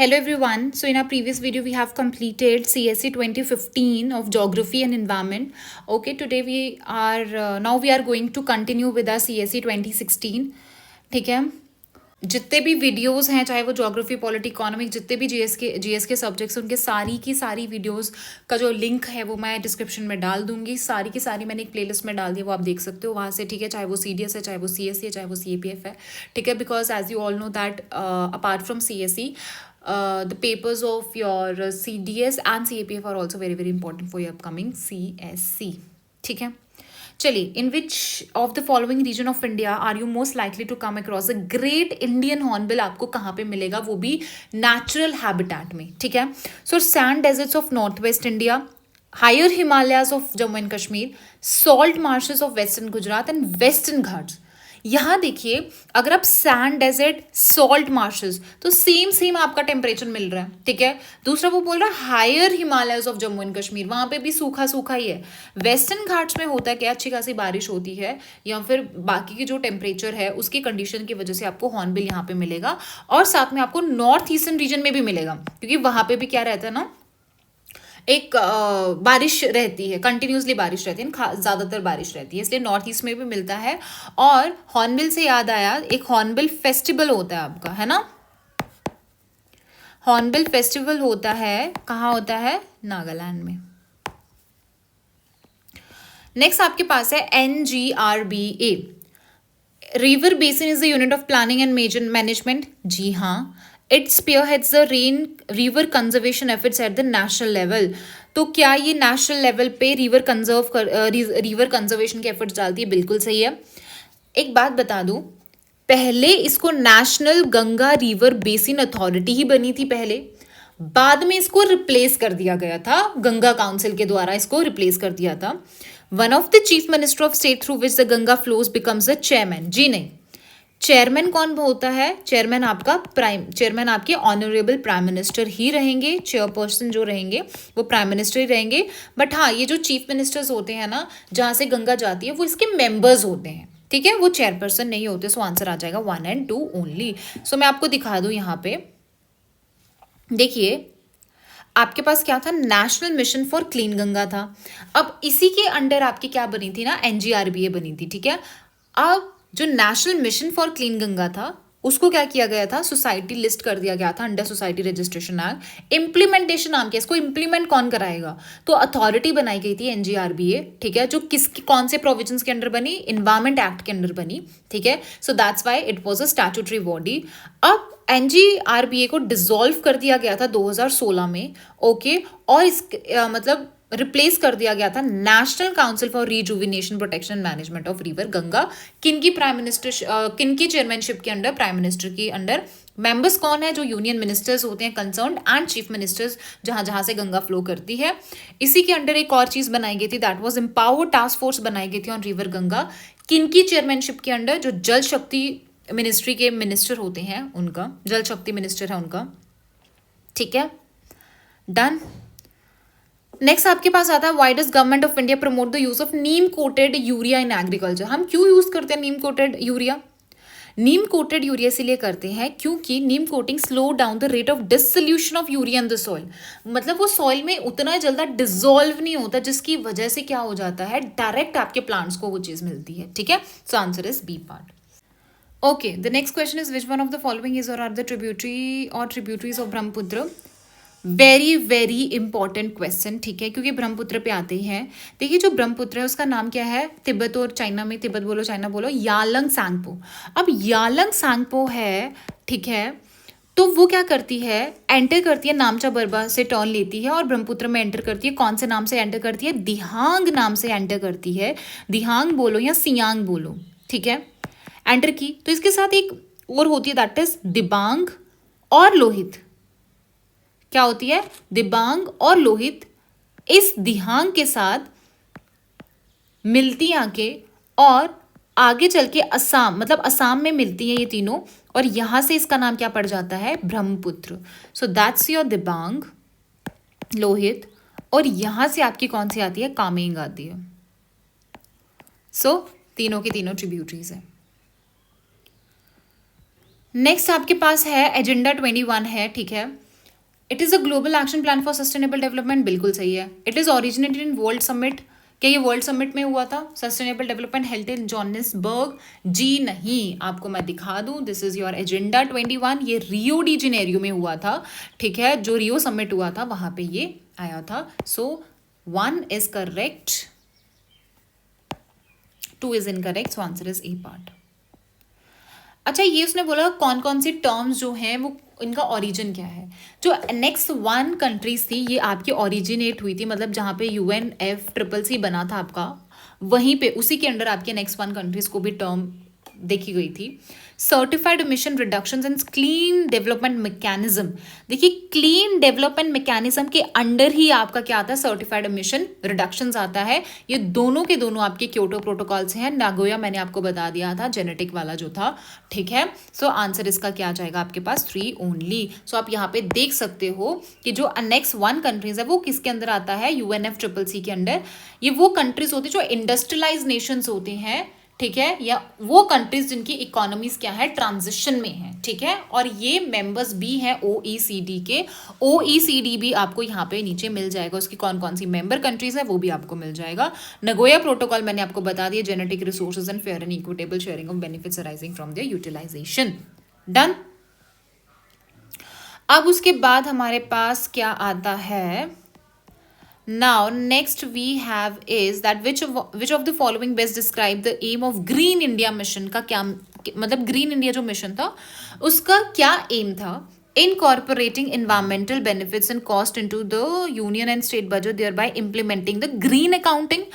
Hello everyone. So in our previous video we have completed CSE 2015 of Geography and Environment. Okay, today we are going to continue with our CSE 2016. ठीक है, जितने भी videos हैं चाहे वो geography polity economic जितने भी GS के सब्जेक्ट्स उनके सारी की सारी वीडियोस का जो लिंक है वो मैं डिस्क्रिप्शन में डाल दूंगी। सारी की सारी मैंने एक प्लेलिस्ट में डाल दी, वो आप देख सकते हो वहाँ से। ठीक है, चाहे वो CDS है, चाहे वो CSE है, चाहे वो CAPF है। ठीक है, because as you all know that apart from CSE the papers of your CDS and CAPF are also very very important for your upcoming CSC. ठीक है, चलिए, in which of the following region of India are you most likely to come across a great Indian hornbill? आपको कहाँ पे मिलेगा, वो भी natural habitat में। ठीक है, so sand deserts of north west India, higher Himalayas of Jammu and Kashmir, salt marshes of western Gujarat and western Ghats. यहाँ देखिए, अगर आप सैंड डेजर्ट, सॉल्ट मार्शेस, तो सेम आपका टेम्परेचर मिल रहा है। ठीक है, दूसरा वो बोल रहा है higher Himalayas of Jammu and Kashmir, वहाँ पे भी सूखा सूखा ही है। वेस्टर्न घाट्स में होता है कि अच्छी खासी बारिश होती है, या फिर बाकी की जो टेम्परेचर है उसकी कंडीशन की वजह से आपको हॉर्नबिल यहाँ पे मिलेगा। और साथ में आपको नॉर्थ ईस्टर्न रीजन में भी मिलेगा, क्योंकि वहाँ पे भी क्या रहता है ना, एक बारिश रहती है, कंटिन्यूसली बारिश रहती है, ज़्यादातर बारिश रहती है, इसलिए नॉर्थ ईस्ट में भी मिलता है। और हॉर्नबिल से याद आया, एक हॉर्नबिल फेस्टिवल होता है आपका, है ना। हॉर्नबिल फेस्टिवल होता है, कहाँ होता है? नागालैंड में। नेक्स्ट आपके पास है NGRBA, river basin is the unit of planning and major management. जी हाँ, it spearheads the river conservation efforts at the national level. तो क्या ये नेशनल लेवल पे रिवर कंजर्वेशन के एफर्ट्स डालती है? बिल्कुल सही है। एक बात बता दूं, पहले इसको national Ganga river basin authority ही बनी थी पहले, बाद में इसको रिप्लेस कर दिया गया था, गंगा काउंसिल के द्वारा इसको रिप्लेस कर दिया था। One of the chief minister of state through which the Ganga flows becomes the chairman. जी नहीं, चेयरमैन कौन होता है? चेयरमैन आपके ऑनरेबल प्राइम मिनिस्टर ही रहेंगे। चेयरपर्सन जो रहेंगे वो प्राइम मिनिस्टर ही रहेंगे। बट हाँ, ये जो चीफ मिनिस्टर्स होते हैं ना, जहाँ से गंगा जाती है, वो इसके मेंबर्स होते हैं। ठीक है, वो चेयरपर्सन नहीं होते। सो आंसर आ जाएगा 1 and 2 ओनली। सो मैं आपको दिखा दूँ यहाँ पे, देखिए आपके पास क्या था, national mission for clean Ganga था। अब इसी के अंडर आपकी क्या बनी थी ना, NGRBA बनी थी। ठीक है, अब जो national mission for clean Ganga था उसको क्या किया गया था, सोसाइटी लिस्ट कर दिया गया था under society registration act. Implementation नाम किया, इसको इम्प्लीमेंट कौन कराएगा? तो अथॉरिटी बनाई गई थी NGRBA। ठीक है, जो कौन से प्रोविजंस के अंडर बनी? इन्वायरमेंट एक्ट के अंडर बनी। ठीक है, so that's why it was a statutory body. अब NGRBA को डिसॉल्व कर दिया गया था 2016 में। ओके, और इस मतलब रिप्लेस कर दिया गया था national council for rejuvenation protection and management of river Ganga. किनकी चेयरमैनशिप के अंडर? प्राइम मिनिस्टर की अंडर। मेंबर्स कौन है? जो यूनियन मिनिस्टर्स होते हैं कंसर्न्ड, एंड चीफ मिनिस्टर्स, जहां जहां से गंगा फ्लो करती है। इसी के अंडर एक और चीज बनाई गई थी, that was empower task force बनाई गई थी ऑन रिवर गंगा। किनकी चेयरमैनशिप के अंडर? जो जल शक्ति मिनिस्ट्री के मिनिस्टर होते हैं उनका, जल शक्ति मिनिस्टर है उनका। ठीक है, डन। नेक्स्ट आपके पास आता है, why does government of India promote the use of neem coated urea in agriculture? हम क्यों यूज करते हैं neem coated urea? Neem coated urea इसलिए करते हैं क्योंकि neem coating slow down the rate of dissolution of urea in the soil. मतलब वो सॉइल में उतना जल्दा डिसॉल्व नहीं होता, जिसकी वजह से क्या हो जाता है, डायरेक्ट आपके प्लांट्स को वो चीज मिलती है। ठीक है, so answer is B part. Okay, the next question is which one of the following is और are the tributaries of Brahmaputra? Very very important question. ठीक है, क्योंकि ब्रह्मपुत्र पे आते ही हैं। देखिए, जो ब्रह्मपुत्र है उसका नाम क्या है? तिब्बत और चाइना में, तिब्बत बोलो चाइना बोलो, यालंग सांगपो। अब यालंग सांगपो है, ठीक है, तो वो क्या करती है, एंटर करती है नामचा बरबा से टर्न लेती है और ब्रह्मपुत्र में एंटर करती है। कौन से नाम से एंटर करती है? दिहांग नाम से एंटर करती है। दिहांग बोलो या सियांग बोलो। ठीक है, एंटर की, तो इसके साथ एक और होती है, दैट इज दिबांग और लोहित। क्या होती है? दिबांग और लोहित। इस दिहांग के साथ मिलती आके और आगे चल के असम, मतलब असम में मिलती है ये तीनों, और यहां से इसका नाम क्या पड़ जाता है? Brahmaputra. So that's your Dibang, Lohit, और यहां से आपकी कौन सी आती है? कामेंग आती है। सो तीनों की तीनों ट्रिब्यूटरीज है। नेक्स्ट आपके पास है एजेंडा 21 है। ठीक है, it is a global action plan for sustainable development, बिल्कुल सही है. It is originated in world summit, क्या ये वर्ल्ड समिट में हुआ था? सस्टेनेबल डेवलपमेंट हेल्थ इन जोहानिसबर्ग, जी नहीं. आपको मैं दिखा दूं, दिस इज योर एजेंडा 21, ये रियो डी जेनेरियो में हुआ था. ठीक है, जो रियो समिट हुआ था वहां पे ये आया था. सो 1 is correct, 2 is incorrect, so answer is a part. अच्छा, ये उसने बोला कौन कौन सी टर्म्स जो हैं वो इनका ओरिजिन क्या है. जो नेक्स्ट 1 कंट्रीज थी ये आपकी ओरिजिनेट हुई थी, मतलब जहाँ पे UNFCCC बना था आपका, वहीं पे उसी के अंडर आपके नेक्स्ट 1 कंट्रीज को भी टर्म देखी गई थी. Certified emission reductions and clean development mechanism. देखिए, क्लीन डेवलपमेंट मैकेनिज्म के अंडर ही आपका क्या आता है? सर्टिफाइड इमिशन रिडक्शंस आता है. ये दोनों के दोनों आपके क्योटो प्रोटोकॉल से हैं. नागोया मैंने आपको बता दिया था, जेनेटिक वाला जो था. ठीक है, सो आंसर इसका क्या जाएगा आपके पास? 3 ओनली. सो आप यहाँ पे देख सकते हो कि जो नेक्स्ट 1 कंट्रीज है वो किसके अंदर आता है? UNFCCC के अंडर. ये वो कंट्रीज होती है जो इंडस्ट्रियलाइज नेशंस होते हैं, ठीक है, या वो कंट्रीज जिनकी इकोनॉमीज क्या है? ट्रांजिशन में है. ठीक है, और ये मेंबर्स भी हैं OECD के. OECD भी आपको यहाँ पे नीचे मिल जाएगा, उसकी कौन कौन सी मेंबर कंट्रीज है वो भी आपको मिल जाएगा. नगोया प्रोटोकॉल मैंने आपको बता दिया, genetic resources and fair and equitable sharing of benefits arising from their utilisation. Done. अब उसके बाद हमारे पास क्या आता है? Now, next we have is that which of the following best describe the aim of Green India Mission का क्या मतलब Green India जो मिशन था उसका क्या एम था? Incorporating environmental benefits and cost into the union and state budget, thereby implementing the green accounting.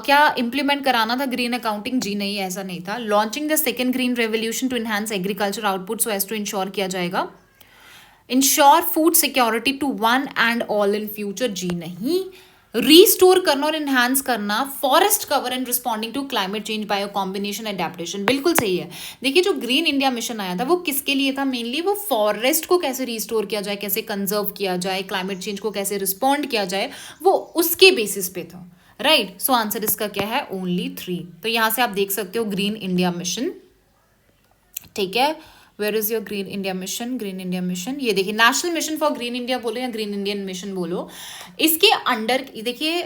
क्या implement कराना था ग्रीन अकाउंटिंग? जी नहीं, ऐसा नहीं था. Launching the second green revolution to enhance agriculture output so as to ensure किया जाएगा. Ensure food security to one and all in future, जी नहीं. रीस्टोर करना और इन्हांस करना forest cover and responding to climate change by combination adaptation, बिल्कुल सही है. देखिए, जो ग्रीन इंडिया मिशन आया था वो किसके लिए था? मेनली वो फॉरेस्ट को कैसे रिस्टोर किया जाए, कैसे कंजर्व किया जाए, क्लाइमेट चेंज को कैसे रिस्पॉन्ड किया जाए, वो उसके बेसिस पे था. राइट, सो आंसर इसका क्या है? ओनली 3. तो यहां से आप देख सकते हो ग्रीन इंडिया मिशन. ठीक है, where is your green India mission? Green India mission, ये देखिए, national mission for green India बोलो या ग्रीन इंडियन मिशन बोलो, इसके अंडर देखिए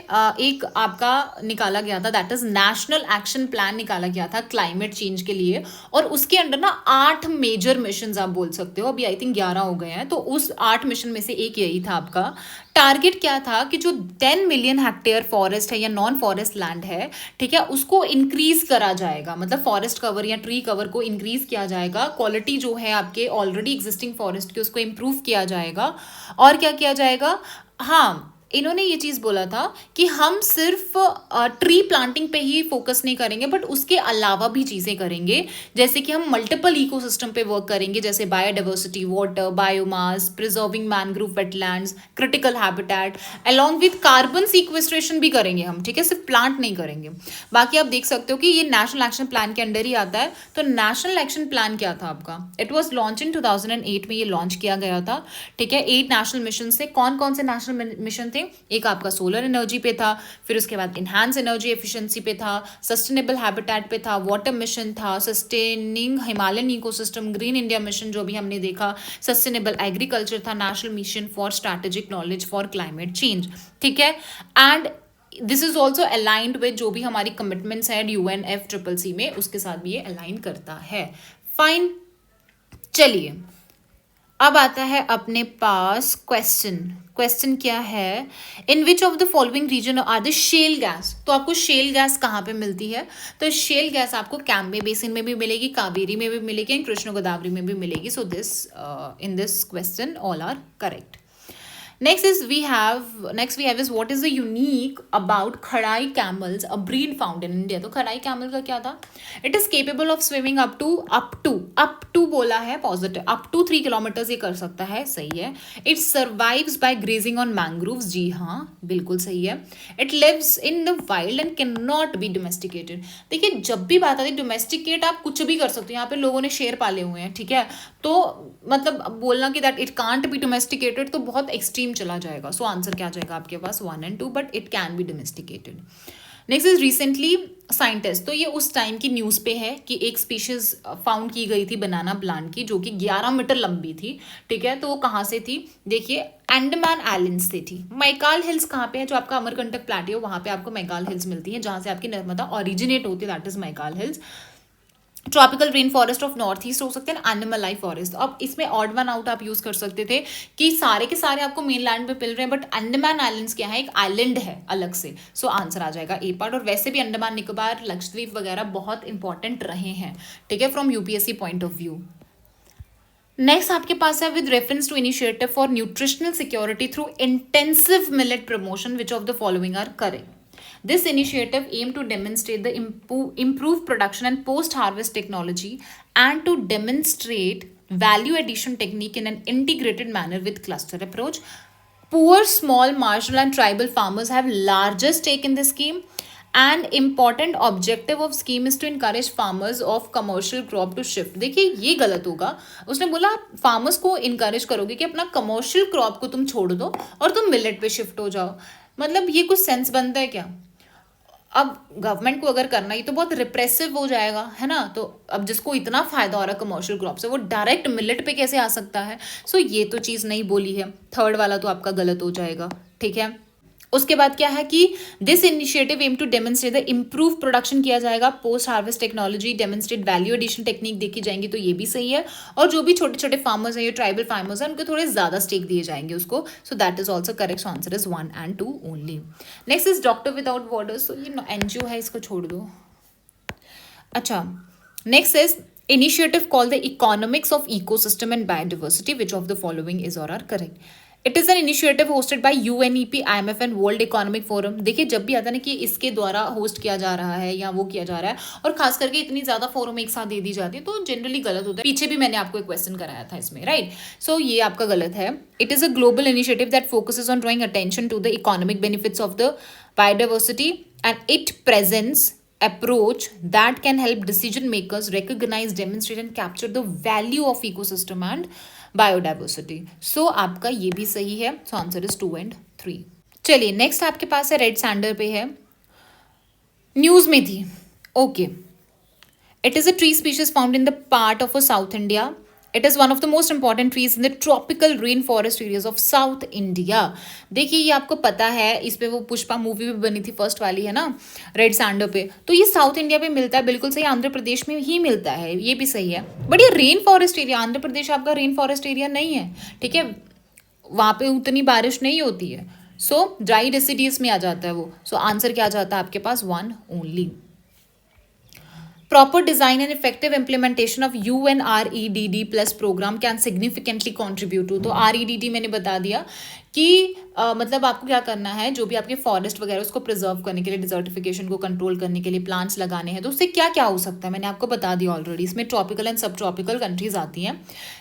एक आपका निकाला गया था, that is national action plan निकाला गया था क्लाइमेट चेंज के लिए. और उसके अंडर ना 8 मेजर मिशन आप बोल सकते हो, अभी आई थिंक 11 हो गए हैं. तो उस 8 मिशन में से एक यही था आपका. टारगेट क्या था कि जो 10 मिलियन हेक्टेयर फॉरेस्ट है या नॉन फॉरेस्ट लैंड है, ठीक है, उसको इंक्रीज करा जाएगा. मतलब फॉरेस्ट कवर या ट्री कवर को इंक्रीज किया जाएगा. क्वालिटी जो है आपके ऑलरेडी एग्जिस्टिंग फॉरेस्ट की उसको इंप्रूव किया जाएगा. और क्या किया जाएगा? हाँ, इन्होंने ये चीज़ बोला था कि हम सिर्फ ट्री प्लांटिंग पे ही फोकस नहीं करेंगे, बट उसके अलावा भी चीज़ें करेंगे. जैसे कि हम मल्टीपल इकोसिस्टम पे वर्क करेंगे, जैसे biodiversity, water, biomass, preserving mangrove wetlands, critical habitat, along with carbon sequestration भी करेंगे हम. ठीक है, सिर्फ प्लांट नहीं करेंगे. बाकी आप देख सकते हो कि ये नेशनल एक्शन प्लान के अंडर ही आता है. तो नेशनल एक्शन प्लान क्या था आपका? इट वॉज लॉन्च इन 2008 में ये लॉन्च किया गया था. ठीक है, 8 नेशनल मिशन से. कौन कौन से नेशनल मिशन थे? एक आपका सोलर एनर्जी पे था, फिर उसके बाद इनहांस एनर्जी एफिशिएंसी पे था, सस्टेनेबल हैबिटेट पे था, वाटर मिशन था, sustaining Himalayan ecosystem, green India mission जो भी हमने देखा, सस्टेनेबल एग्रीकल्चर था, national mission for strategic knowledge for climate change. ठीक है, and this is also aligned with जो भी हमारी कमिटमेंट्स है UNFCCC में, उसके साथ भी ये अलाइन करता है. फाइन, चलिए अब आता है अपने पास क्वेश्चन. क्वेश्चन क्या है? In which of the following region are the shale gas. तो आपको शेल गैस कहाँ पे मिलती है? तो शेल गैस आपको कैम्बे बेसिन में भी मिलेगी, कावेरी में भी मिलेगी, कृष्ण गोदावरी में भी मिलेगी. So this in this question all are correct. Next we have is what is the unique about Khadai camels, a breed found in India. तो खड़ाई कैमल का क्या था? It is capable of swimming up to बोला है positive, up to 3 kilometre ये कर सकता है, सही है. It survives by grazing on mangroves, जी हाँ बिल्कुल सही है. It lives in the wild and cannot be domesticated. देखिए, जब भी बात आती है डोमेस्टिकेट आप कुछ भी कर सकते हो. यहाँ पे लोगों ने शेर पाले हुए हैं, ठीक है, तो मतलब बोलना कि that it can't be domesticated तो बहुत एक्सट्रीम चला जाएगा. सो आंसर क्या जाएगा आपके पास? 1 and 2, but it can be domesticated. Next is recently scientist, तो ये उस टाइम की न्यूज़ पे है कि एक स्पीशीज फाउंड की गई थी बनाना प्लांट की जो कि 11 मीटर लंबी थी, ठीक है। तो वो कहाँ से थी, देखिए अंडमान आइलैंड्स से थी। मैकाल हिल्स कहाँ पे है, जो आपका अमरकंटक प्लेटियो वहाँ पे आपको मैकाल हिल्स मिलती है, जहाँ से आपकी नर्मदा ओरिजिनेट होती है, that is Maikal hills. Tropical rain forest of north east हो सकते हैं, एनिमल लाइफ फॉरेस्ट। अब इसमें ऑड वन आउट आप यूज कर सकते थे कि सारे के सारे आपको मेन लैंड पे मिल रहे हैं, बट अंडमान आइलैंड्स क्या है, एक आइलैंड है अलग से। सो आंसर आ जाएगा ए पार्ट। और वैसे भी अंडमान निकोबार, लक्षद्वीप वगैरह बहुत इंपॉर्टेंट रहे हैं, ठीक है, from UPSC point of view. Next आपके पास है with reference to initiative for nutritional security through intensive millet promotion, which of the following are correct. This initiative aimed to demonstrate the improved production and post-harvest technology and to demonstrate value addition technique in an integrated manner with cluster approach. Poor, small, marginal and tribal farmers have larger stake in the scheme. And important objective of scheme is to encourage farmers of commercial crop to shift. देखिए ये गलत होगा, उसने बोला farmers को encourage करोगे कि अपना कमर्शियल क्रॉप को तुम छोड़ दो और तुम मिलेट पे शिफ्ट हो जाओ। मतलब ये कुछ सेंस बनता है क्या? अब गवर्नमेंट को अगर करना, ये तो बहुत रिप्रेसिव हो जाएगा, है ना। तो अब जिसको इतना फायदा हो रहा है कमर्शियल क्रॉप से, वो डायरेक्ट मिलेट पे कैसे आ सकता है। सो ये तो चीज़ नहीं बोली है, थर्ड वाला तो आपका गलत हो जाएगा, ठीक है। उसके बाद क्या है कि this initiative aim to demonstrate the improve production किया जाएगा, post harvest technology, demonstrate value addition technique देखी जाएंगी, तो ये भी सही है। और जो भी छोटे छोटे फार्मर्स हैं, ये ट्राइबल फार्मर्स हैं, उनको थोड़े ज्यादा स्टेक दिए जाएंगे उसको। So that is also correct, answer is 1 and 2 only. Next is doctor without borders, तो ये एनजीओ है, इसको छोड़ दो। अच्छा, next is initiative called the economics of ecosystem and biodiversity, which of the following is or are correct. It is an initiative hosted by UNEP, IMF and World Economic Forum. देखिए जब भी आता है ना कि इसके द्वारा होस्ट किया जा रहा है या वो किया जा रहा है, और खास करके इतनी ज्यादा फोरम एक साथ दे दी जाती है, तो जनरली गलत होता है। पीछे भी मैंने आपको एक क्वेश्चन कराया था इसमें, राइट। सो ये आपका गलत है। It is a global initiative that focuses on drawing attention to the economic benefits of the biodiversity and it presents approach that can help decision makers recognize, demonstrate and capture the value of ecosystem and biodiversity. So आपका ये भी सही है, so answer is 2 and 3. चलिए next आपके पास है red Sander पे है, न्यूज में थी, okay. It is a tree species found in the part of south India. It is one of the most important trees in the tropical rain forest areas of south India. देखिए ये आपको पता है, इस पे वो पुष्पा मूवी भी बनी थी, फर्स्ट वाली है ना, रेड सैंडर पे। तो ये साउथ इंडिया पे मिलता है, बिल्कुल सही, आंध्र प्रदेश में ही मिलता है, ये भी सही है। बट ये rain forest area, Andhra Pradesh आपका रेन फॉरेस्ट एरिया नहीं है, ठीक है, वहाँ पे उतनी बारिश नहीं होती है। सो ड्राई रेसिडियस में आ जाता है वो। सो आंसर क्या आ जाता है आपके पास, 1 only. Proper design and effective implementation of UNREDD plus program can significantly contribute to। तो REDD मैंने बता दिया कि मतलब आपको क्या करना है, जो भी आपके फॉरेस्ट वगैरह उसको प्रिजर्व करने के लिए, डिजर्टिफिकेशन को कंट्रोल करने के लिए प्लांट्स लगाने हैं, तो उससे क्या क्या हो सकता है मैंने आपको बता दिया ऑलरेडी। इसमें ट्रॉपिकल एंड सब ट्रॉपिकल कंट्रीज आती हैं।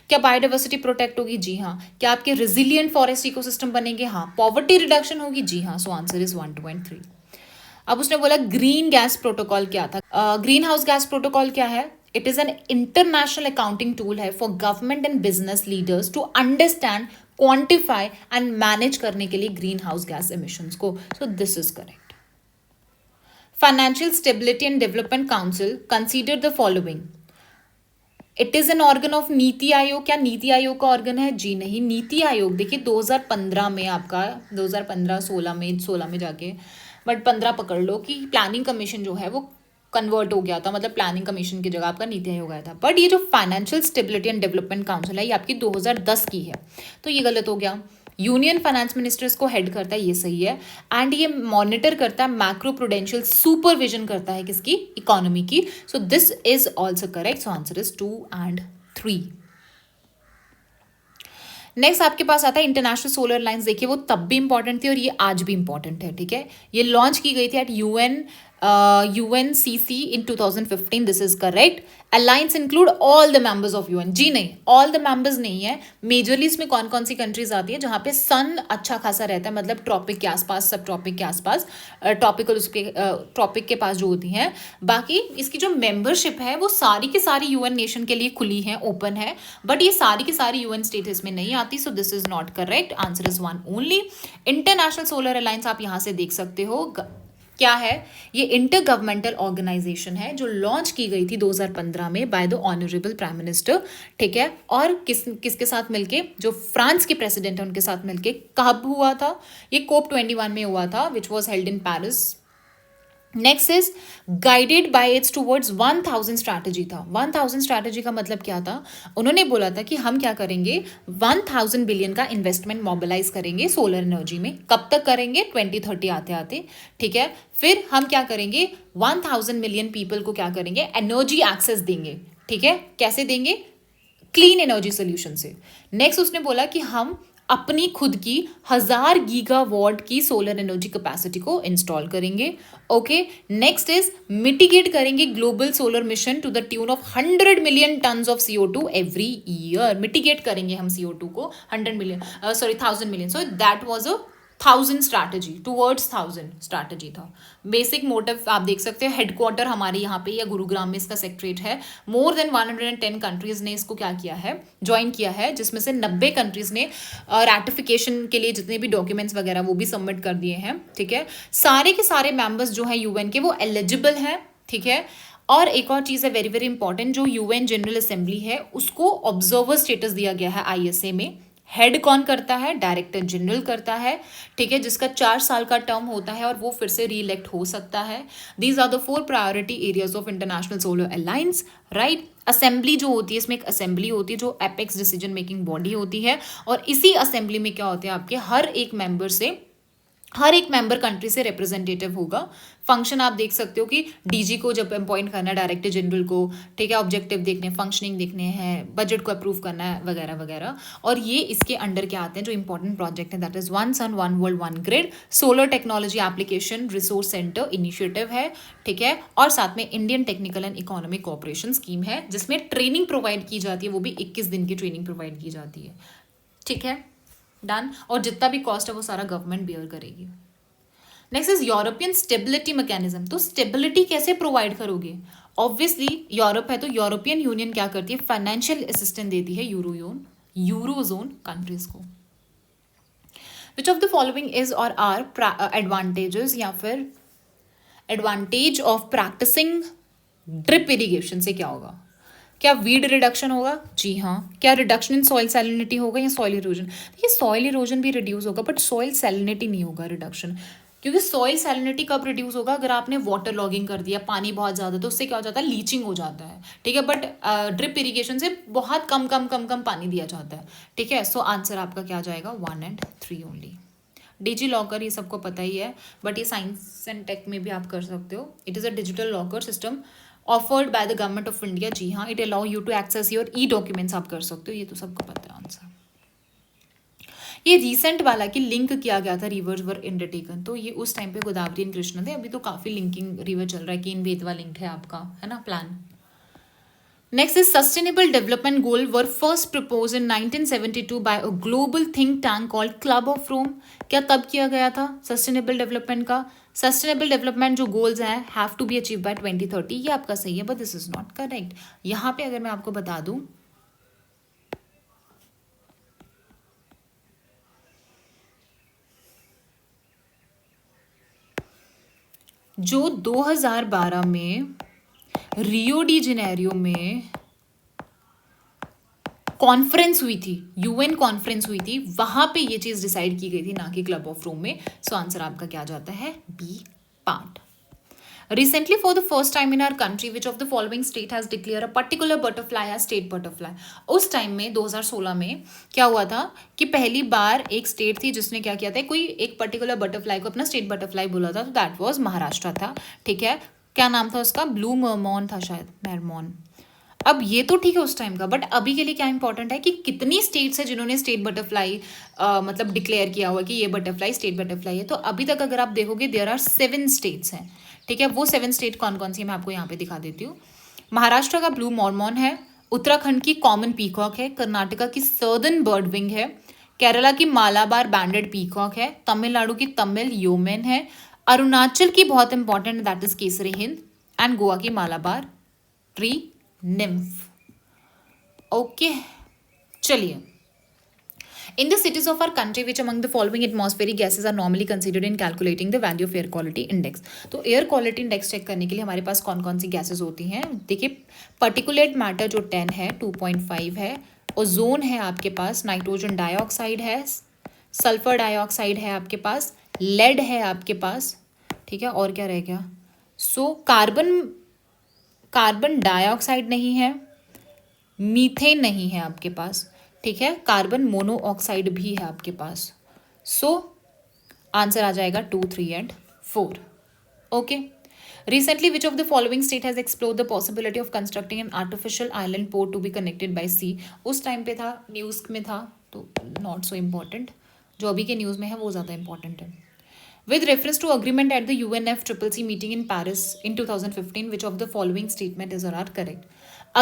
क्या बायोडाइवर्सिटी प्रोटेक्ट होगी, जी हाँ। क्या आपके रिजिलियंट फॉरेस्ट इकोसिस्टम बनेंगे, हाँ। पॉवर्टी रिडक्शन होगी, जी हाँ। सो आंसर इज 1, 2 and 3। अब उसने बोला ग्रीन गैस प्रोटोकॉल क्या था। ग्रीन हाउस गैस प्रोटोकॉल क्या है, it is an international accounting tool है for government and business leaders to understand, quantify and manage करने के लिए ग्रीन हाउस गैस एमिशंस को। So this is correct. Financial stability and development council consider the following. It is an organ of NITI Aayog. क्या नीति आयोग का organ है, जी नहीं। नीति आयोग देखिए 2015 में आपका, 2015-16 में जाके, बट 15 पकड़ लो कि प्लानिंग कमीशन जो है वो कन्वर्ट हो गया था, मतलब प्लानिंग कमीशन की जगह आपका नीति आयोग आया था। बट ये जो financial stability and development council है, ये आपकी 2010 की है, तो ये गलत हो गया। यूनियन फाइनेंस मिनिस्टर्स को हेड करता है, ये सही है। एंड ये मॉनिटर करता है, मैक्रो प्रूडेंशियल सुपरविजन करता है किसकी, इकोनॉमी की। सो this is also correct. So answer is 2 and 3। Next आपके पास आता है इंटरनेशनल सोलर अलायंस। देखिए वो तब भी इंपॉर्टेंट थी और ये आज भी इंपॉर्टेंट है, ठीक है। ये लॉन्च की गई थी at UNCC in 2015, this is correct. Alliance include all the members of UN, जी नहीं, ऑल द मेंबर्स नहीं है। मेजरली इसमें कौन कौन सी कंट्रीज आती है जहाँ पे सन अच्छा खासा रहता है, मतलब ट्रॉपिक के आसपास, सब ट्रॉपिक के आसपास, ट्रॉपिकल उसके ट्रॉपिक के पास जो होती हैं। बाकी इसकी जो मेंबरशिप है वो सारी की सारी UN नेशन के लिए खुली है, ओपन है, बट ये सारी की सारी UN स्टेट इसमें नहीं आती। सो this is not correct, answer is 1 only. International solar alliance आप यहाँ से देख सकते हो, क्या है ये? इंटर गवर्नमेंटल ऑर्गेनाइजेशन है जो लॉन्च की गई थी 2015 में by the honourable prime minister, ठीक है। और किसके साथ मिलके? जो फ्रांस के प्रेसिडेंट है उनके साथ मिलके। कब हुआ था ये? COP21 में हुआ था, which was held in Paris. Next is guided by it's towards 1000 strategy था। 1000 स्ट्रैटेजी का मतलब क्या था? उन्होंने बोला था कि हम क्या करेंगे, 1000 बिलियन का इन्वेस्टमेंट मोबिलाइज करेंगे सोलर एनर्जी में। कब तक करेंगे? 2030 आते आते, ठीक है। फिर हम क्या करेंगे, 1000 मिलियन पीपल को क्या करेंगे, एनर्जी एक्सेस देंगे, ठीक है। कैसे देंगे? क्लीन एनर्जी सोल्यूशन से। नेक्स्ट उसने बोला कि हम अपनी खुद की 1000 गीगावाट की सोलर एनर्जी कैपेसिटी को इंस्टॉल करेंगे। ओके, नेक्स्ट इज मिटिगेट करेंगे global solar mission to the tune of 100 million tons of CO2 every year. Mitigate करेंगे हम CO2 को 100 million, sorry 1000 million. So that was a 1000 strategy, towards 1000 strategy था। Basic motive आप देख सकते हो, headquarter हमारे यहाँ पे या गुरुग्राम में इसका सेक्रेटरेट है। मोर देन 110 कंट्रीज ने इसको क्या किया है, ज्वाइन किया है, जिसमें से 90 कंट्रीज ने रैटिफिकेशन के लिए जितने भी डॉक्यूमेंट्स वगैरह वो भी सबमिट कर दिए हैं, ठीक है। सारे के सारे मेंबर्स जो हैं UN के वो एलिजिबल हैं, ठीक है। और एक और चीज़ है वेरी वेरी इंपॉर्टेंट, जो UN जनरल असेंबली है उसको ऑब्जर्वर स्टेटस दिया गया है ISA में। हेड कौन करता है? डायरेक्टर जनरल करता है, ठीक है, जिसका 4 साल का टर्म होता है और वो फिर से री इलेक्ट हो सकता है। These are the 4 priority areas of international solar alliance, right. Assembly जो होती है, इसमें एक असेंबली होती है जो एपेक्स डिसीजन मेकिंग बॉडी होती है, और इसी असेंबली में क्या होते हैं, आपके हर एक मेंबर कंट्री से रिप्रेजेंटेटिव होगा। फंक्शन आप देख सकते हो कि DG को जब अपॉइंट करना है, डायरेक्टर जनरल को, ठीक है, ऑब्जेक्टिव देखने, फंक्शनिंग देखने हैं, बजट को अप्रूव करना है, वगैरह वगैरह। और ये इसके अंडर क्या आते हैं जो इंपॉर्टेंट प्रोजेक्ट है, that is one sun one world one grid, solar technology application resource centre initiative है, ठीक है। और साथ में Indian technical and economic cooperation scheme है, जिसमें ट्रेनिंग प्रोवाइड की जाती है, वो भी 21 दिन की ट्रेनिंग प्रोवाइड की जाती है, ठीक है, डन। और जितना भी कॉस्ट है वो सारा गवर्नमेंट बेयर करेगी। Next is European stability mechanism. तो स्टेबिलिटी कैसे प्रोवाइड करोगे? ऑब्वियसली यूरोप है तो यूरोपियन यूनियन क्या करती है, फाइनेंशियल असिस्टेंस देती है यूरोजोन कंट्रीज को। Which of the following is और आर एडवांटेजेस या फिर advantage of practising drip irrigation से क्या होगा? क्या वीड रिडक्शन होगा? जी हाँ। क्या रिडक्शन इन सॉइल सैलिनिटी होगा या सॉइल इरोजन? देखिए सॉइल इरोजन भी रिड्यूस होगा बट सॉइल सैलिनिटी नहीं होगा रिडक्शन, क्योंकि सॉइल सैलिनिटी कब रिड्यूस होगा, अगर आपने वाटर लॉगिंग कर दिया, पानी बहुत ज़्यादा, तो उससे क्या हो जाता है, लीचिंग हो जाता है, ठीक है। बट ड्रिप इरीगेशन से बहुत कम कम कम कम पानी दिया जाता है, ठीक है। सो आंसर आपका क्या जाएगा, 1 and 3 ओनली। डिजी लॉकर ये सबको पता ही है, बट ये साइंस एंड टेक में भी आप कर सकते हो। It is a digital locker system offered by the government of India. जी हाँ, it allow you to access your documents, आप कर सकते हो, ये तो सबको पता है आंसर। ये रीसेंट वाला कि लिंक किया गया था, रिवर्स वर अंडरटेकन, तो ये उस टाइम पे गोदावरी एंड कृष्णा थे। अभी तो काफ़ी लिंकिंग रिवर चल रहा है कि इन बेतवा लिंक है आपका, है ना, plan. Next is sustainable development goal were first propose in 1972 by a global think tank called club of Rome. क्या तब किया गया था सस्टेनेबल डेवलपमेंट का? सस्टेनेबल डेवलपमेंट जो गोल्स हैं have to be achieve by 2030, ये आपका सही है, but this is not correct. यहाँ पे अगर मैं आपको बता दूं, जो 2012 में रियो डी जेनेरियो में कॉन्फ्रेंस हुई थी, UN कॉन्फ्रेंस हुई थी, वहां पे ये चीज डिसाइड की गई थी, ना कि क्लब ऑफ रोम में। सो आंसर आपका क्या जाता है, B part. Recently, for the first time in our country, which of the following state has declared a particular butterfly as state butterfly? उस टाइम में 2016 में क्या हुआ था कि पहली बार एक स्टेट थी जिसने क्या किया था, कोई एक पर्टिकुलर बटरफ्लाई को अपना स्टेट बटरफ्लाई बोला था, तो दैट वाज महाराष्ट्र था, ठीक है। क्या नाम था उसका? ब्लू मरमॉन था शायद, मेरमॉन। अब ये तो ठीक है उस टाइम का, बट अभी के लिए क्या इंपॉर्टेंट है कि कितनी स्टेट्स है जिन्होंने स्टेट बटरफ्लाई मतलब डिक्लेयर किया हुआ कि ये बटरफ्लाई स्टेट बटरफ्लाई है। तो अभी तक अगर आप देखोगे देयर आर 7 स्टेट्स हैं, ठीक है। वो 7 स्टेट कौन कौन सी है मैं आपको यहाँ पे दिखा देती हूँ। महाराष्ट्र का ब्लू मॉर्मॉन है, उत्तराखंड की कॉमन पीकॉक है, कर्नाटका की सर्दर्न बर्ड विंग है, केरला की मालाबार बैंडेड पीकॉक है, तमिलनाडु की तमिल योमेन है, अरुणाचल की बहुत important that is Kesari Hind, and Goa की मालाबार ट्री निम्फ। ओके, चलिए In the cities of our country, which among the following atmospheric gases are normally considered in calculating the value of air quality index? तो air quality index check करने के लिए हमारे पास कौन कौन सी gases होती हैं? देखिए, पर्टिकुलेट मैटर जो 10 है, 2.5 है, ओजोन है आपके पास, नाइट्रोजन डाइऑक्साइड है, सल्फर डाइऑक्साइड है आपके पास, लेड है आपके पास, ठीक है, और क्या रह गया? कार्बन डाइऑक्साइड नहीं है, मीथेन नहीं है आपके पास, ठीक है, कार्बन मोनोऑक्साइड भी है आपके पास। सो आंसर आ जाएगा 2, 3 and 4। Okay. Recently which of the following state has explore the possibility of constructing an artificial island port to be connected by sea? उस टाइम पे था, न्यूज़ में था, तो नॉट सो इम्पॉर्टेंट। जो अभी के न्यूज़ में है वो ज़्यादा इंपॉर्टेंट है। With reference to agreement at the UNFCCC meeting in Paris in 2015, which of the following statement is or are correct?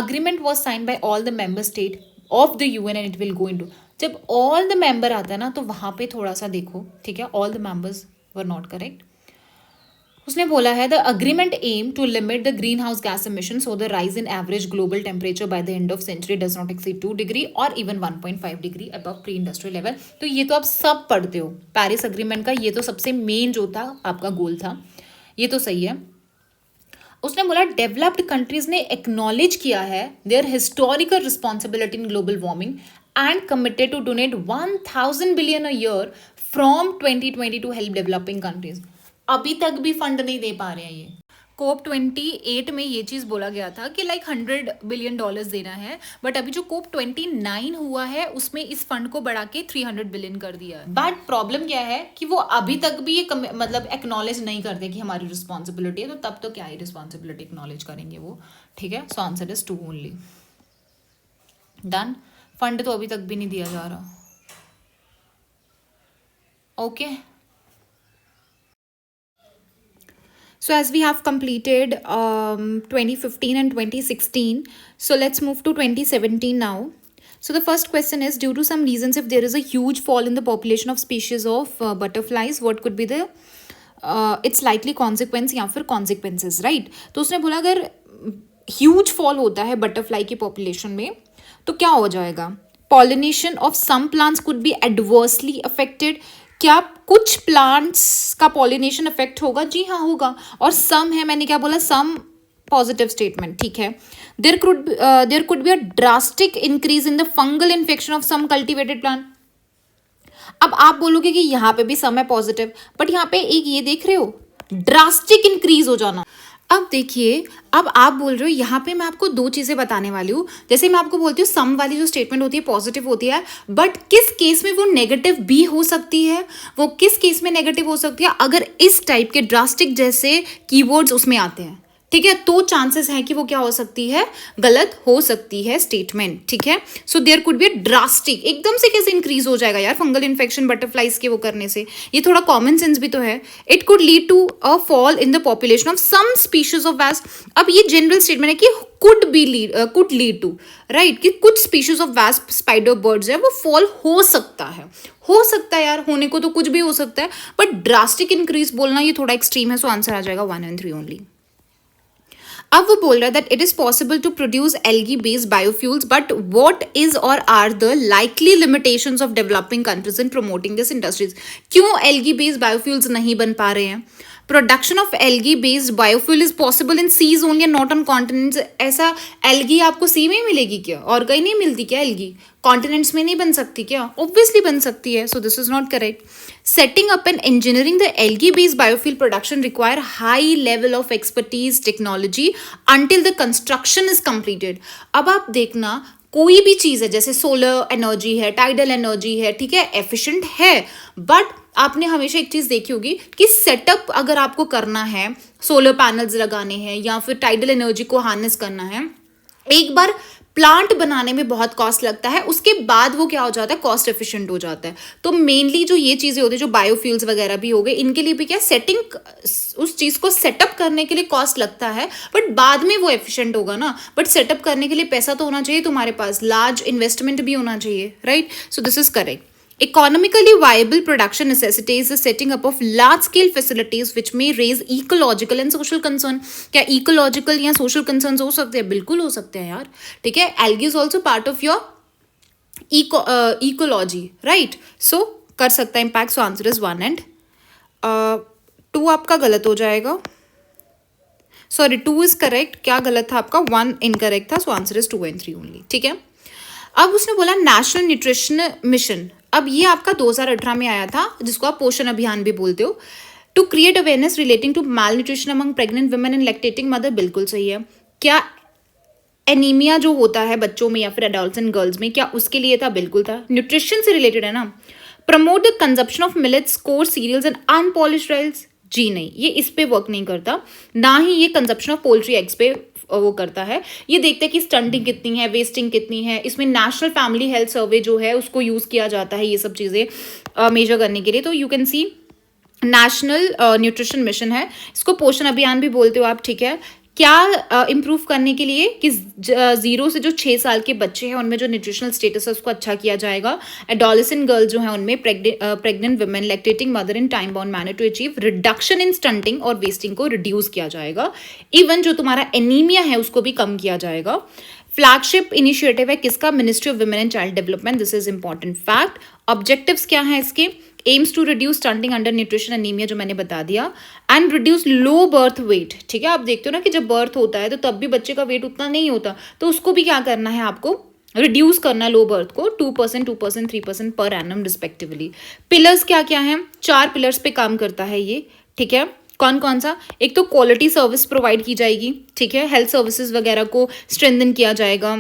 Agreement was signed by all the member state of the UN and it will go into. जब all the member आता है ना तो वहाँ पे थोड़ा सा देखो, ठीक है, all the members were not correct. उसने बोला है the agreement aim to limit the greenhouse gas emission so the rise in average global temperature by the end of century does not exceed 2 degree और even 1.5 degree above pre industrial level. तो ये तो आप सब पढ़ते हो, Paris agreement का ये तो सबसे मेन जो था आपका गोल था, ये तो सही है। उसने बोला डेवलप्ड कंट्रीज ने एक्नॉलेज किया है their historical responsibility in global warming and committed to donate 1000 billion a year from 2020 to help developing countries. अभी तक भी फंड नहीं दे पा रहे हैं ये। कोप 28 में ये चीज़ बोला गया था कि लाइक $100 बिलियन देना है, बट अभी जो कोप 29 हुआ है उसमें इस फंड को बढ़ा के 300 बिलियन कर दिया है। बट प्रॉब्लम क्या है कि वो अभी तक भी ये मतलब एक्नॉलेज नहीं करते कि हमारी रिस्पॉन्सिबिलिटी है, तो तब तो क्या ही रिस्पॉन्सिबिलिटी एक्नॉलेज करेंगे वो, ठीक है। So answer is 2 only. Done. Fund तो अभी तक भी नहीं दिया जा रहा। Okay. So as we have completed 2015 and 2016, so let's move to 2017 now. So the first question is, due to some reasons, if there is a huge fall in the population of species of butterflies, what could be the its likely consequence या फिर consequences, right? तो उसने बोला अगर huge fall होता है butterfly की population में तो क्या हो जाएगा? Pollination of some plants could be adversely affected. क्या कुछ प्लांट्स का पॉलिनेशन इफेक्ट होगा? जी हाँ होगा। और सम है, मैंने क्या बोला, सम पॉजिटिव स्टेटमेंट, ठीक है। There could be a drastic increase in the fungal infection of some cultivated plant. अब आप बोलोगे कि यहाँ पे भी सम है पॉजिटिव, बट यहाँ पे एक ये देख रहे हो ड्रास्टिक इंक्रीज हो जाना। अब देखिए, अब आप बोल रहे हो, यहाँ पे मैं आपको 2 चीज़ें बताने वाली हूँ। जैसे मैं आपको बोलती हूँ सम वाली जो स्टेटमेंट होती है पॉजिटिव होती है, बट किस केस में वो नेगेटिव भी हो सकती है, वो किस केस में नेगेटिव हो सकती है अगर इस टाइप के ड्रास्टिक जैसे कीवर्ड्स उसमें आते हैं, ठीक है, तो चांसेस है कि वो क्या हो सकती है, गलत हो सकती है स्टेटमेंट, ठीक है। So there could be a drastic, एकदम से कैसे इंक्रीज हो जाएगा यार फंगल इन्फेक्शन बटरफ्लाइज के वो करने से, ये थोड़ा कॉमन सेंस भी तो है। It could lead to a fall in the population of some species of wasp. अब ये जनरल स्टेटमेंट है कि कुड लीड टू, राइट, कि कुछ species of wasp spider birds है वो फॉल हो सकता है यार, होने को तो कुछ भी हो सकता है, बट ड्रास्टिक इंक्रीज बोलना ये थोड़ा एक्सट्रीम है। सो आंसर आ जाएगा 1 and 3 ओनली। अब वो बोल रहा है that it is possible to produce algae based biofuels, but what is और are the likely limitations of developing countries in promoting this industries? क्यों एल्गी बेस्ड बायोफ्यूल्स नहीं बन पा रहे हैं? Production of algae based biofuel is possible in seas only and not on continents. ऐसा algae आपको sea में मिलेगी क्या? और कहीं नहीं मिलती क्या एल्गी? कॉन्टिनेंट्स में नहीं बन सकती क्या? ऑब्वियसली बन सकती है। So this is not correct. Setting up and engineering the algae-based biofuel production require high level of expertise, technology until the construction is completed. अब आप देखना, कोई भी चीज़ है जैसे सोलर एनर्जी है, टाइडल एनर्जी है, ठीक है, एफिशिएंट है, बट आपने हमेशा एक चीज़ देखी होगी कि सेटअप अगर आपको करना है, सोलर पैनल्स लगाने हैं या फिर टाइडल एनर्जी को हार्नेस करना है, एक बार प्लांट बनाने में बहुत कॉस्ट लगता है, उसके बाद वो क्या हो जाता है, कॉस्ट एफिशिएंट हो जाता है। तो मेनली जो ये चीज़ें होती है, जो बायोफ्यूल्स वगैरह भी हो गए, इनके लिए भी क्या सेटिंग, उस चीज़ को सेटअप करने के लिए कॉस्ट लगता है, बट बाद में वो एफिशिएंट होगा ना। बट सेटअप करने के लिए पैसा तो होना चाहिए तुम्हारे पास, लार्ज इन्वेस्टमेंट भी होना चाहिए, right. So this is correct. Economically viable production necessitates the setting up of large-scale facilities which may raise ecological and social concern. क्या ecological या social concerns हो सकते हैं? बिल्कुल हो सकते हैं यार, ठीक है। Algae is also part of your ecology, right. So कर सकता है impact, so answer is 1 and 2 आपका गलत हो जाएगा। सॉरी, 2 इज करेक्ट, क्या गलत था आपका, 1 इनकरेक्ट था, सो आंसर इज 2 एंड 3 ओनली, ठीक है। अब उसने बोला नेशनल न्यूट्रिशन मिशन, अब ये आपका 2018 में आया था, जिसको आप पोषण अभियान भी बोलते हो। To create awareness relating to malnutrition among pregnant women and lactating mother, बिल्कुल सही है। क्या एनीमिया जो होता है बच्चों में या फिर एडल्ट्स गर्ल्स में, क्या उसके लिए था, बिल्कुल था, न्यूट्रिशन से रिलेटेड है ना। Promote the consumption of millets, coarse cereals and unpolished rice, जी नहीं, ये इस पे वर्क नहीं करता। ना ही ये कंजप्शन ऑफ पोल्ट्री एग्स पे वो करता है। ये देखते हैं कि स्टंटिंग कितनी है, वेस्टिंग कितनी है। इसमें नेशनल फैमिली हेल्थ सर्वे जो है उसको यूज़ किया जाता है ये सब चीज़ें मेजर करने के लिए। तो you can see national nutrition mission है, इसको पोषण अभियान भी बोलते हो आप, ठीक है। क्या इम्प्रूव करने के लिए कि 0 से जो 6 साल के बच्चे हैं उनमें जो न्यूट्रिशनल स्टेटस है उसको अच्छा किया जाएगा। एडोलेसेंट गर्ल्स जो है उनमें, pregnant women, lactating mother in time bound manner to achieve reduction in stunting और वेस्टिंग को रिड्यूस किया जाएगा। इवन जो तुम्हारा एनीमिया है उसको भी कम किया जाएगा। फ्लैगशिप इनिशिएटिव है किसका, ministry of women and child development, this is important fact. Objectives क्या है इसके, aims to reduce stunting, under nutrition, anaemia जो मैंने बता दिया, and reduce low birth weight, ठीक है। आप देखते हो ना कि जब बर्थ होता है तो तब भी बच्चे का वेट उतना नहीं होता, तो उसको भी क्या करना है आपको, रिड्यूस करना लो बर्थ को 2%, 2%, 3% पर एनम रिस्पेक्टिवली। पिलर्स क्या क्या है, 4 पिलर्स पे काम करता है ये, ठीक है। कौन कौन सा, एक तो क्वालिटी सर्विस प्रोवाइड की जाएगी, ठीक है, हेल्थ सर्विसेज वगैरह को स्ट्रेंथन किया जाएगा।